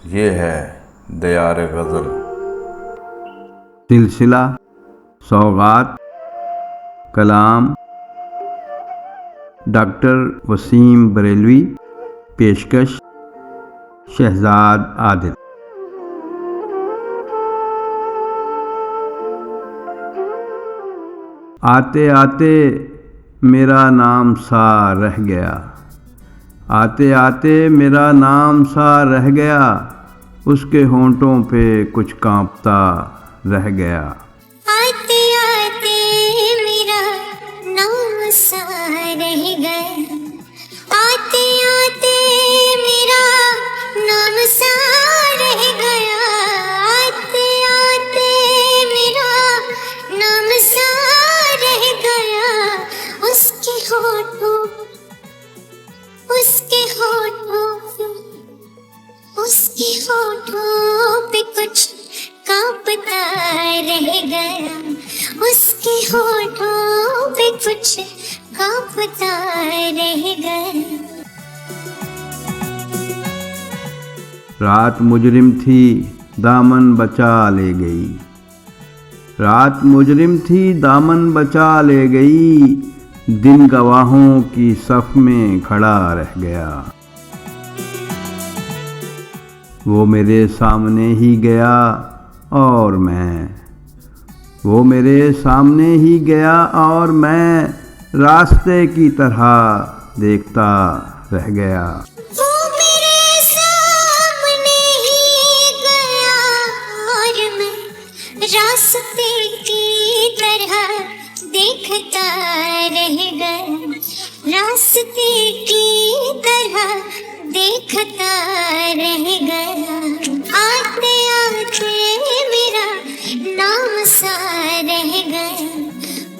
ये है दयार गज़ल। सिलसिला सौगात कलाम डॉक्टर वसीम बरेलवी। पेशकश शहजाद आदिल। आते आते मेरा नाम सा रह गया, आते आते मेरा नाम सा रह गया, उसके होंठों पे कुछ कांपता रह गया। आते आते मेरा नाम सा रह गया, आते आते मेरा नाम सा रह गया, आते आते मेरा नाम सा रह गया। उसके होठों पे कुछ कांपता रह गया, उसके होठों पे कुछ कांपता रह गया। रात मुजरिम थी दामन बचा ले गई, रात मुजरिम थी दामन बचा ले गई, दिन गवाहों की सफ में खड़ा रह गया। वो मेरे सामने ही गया और वो मेरे सामने ही गया और मैं रास्ते की तरह देखता रह गया। वो मेरे सामने ही गया और मैं रास्ते की तरह देखता रह गया, रास्ते की तरह देखता रह गया। आते आते मेरा नाम सा रह गया,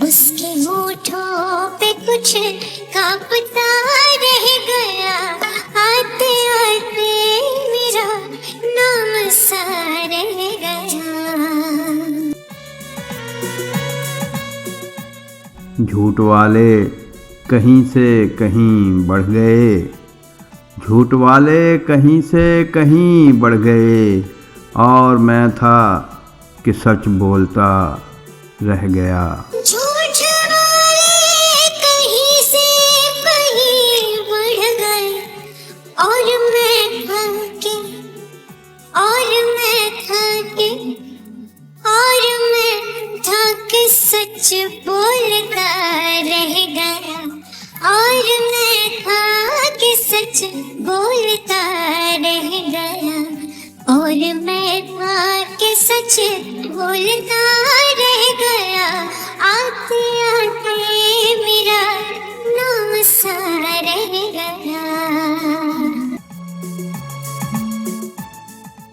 उसके होठों पे कुछ कांपता रह गया। आते आते मेरा नाम सा रह गया। झूठ वाले कहीं से कहीं बढ़ गए, झूठ वाले कहीं से कहीं बढ़ गए, और मैं था कि सच बोलता रह गया। झूठ वाले कहीं से कहीं बढ़ गए, और मैं था कि सच बोलता रह गया, और मैं था कि सच बोलता रह गया, और मैं था कि सच बोलता रह गया। आते आते मेरा नाम सा रह गया।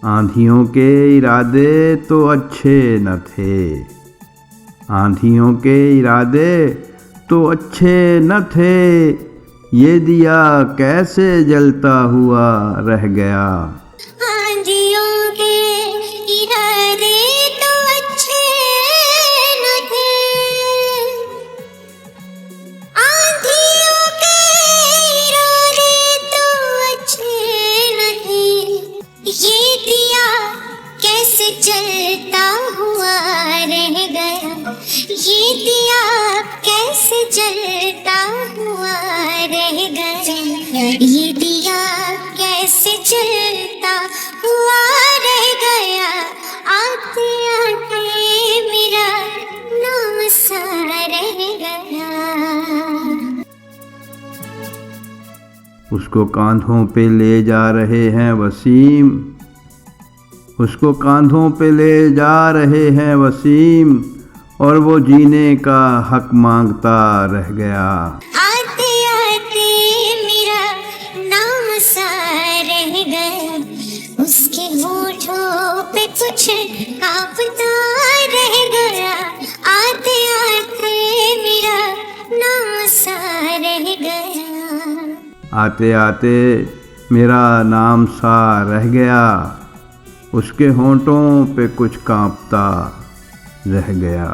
आंधियों के इरादे तो अच्छे न थे, आंधियों के इरादे तो अच्छे न थे, ये दिया कैसे जलता हुआ रह गया। आंधियों के इरादे तो अच्छे न थे, आंधियों के इरादे तो अच्छे न थे, ये दिया कैसे जलता हुआ रह गया, ये दिया कैसे जलता हुआ रह गया, ये दिया कैसे जलता हुआ रह गया। आते आते मेरा नाम सा रह गया। उसको कांधों पे ले जा रहे हैं वसीम, उसको कांधों पे ले जा रहे हैं वसीम, और वो जीने का हक मांगता रह गया। आते आते मेरा नाम सा रह गया, उसके होठों पे कुछ कांपता रह गया। आते आते मेरा नाम सा रह गया, आते आते मेरा नाम सा रह गया, उसके होंठों पे कुछ कांपता रह गया।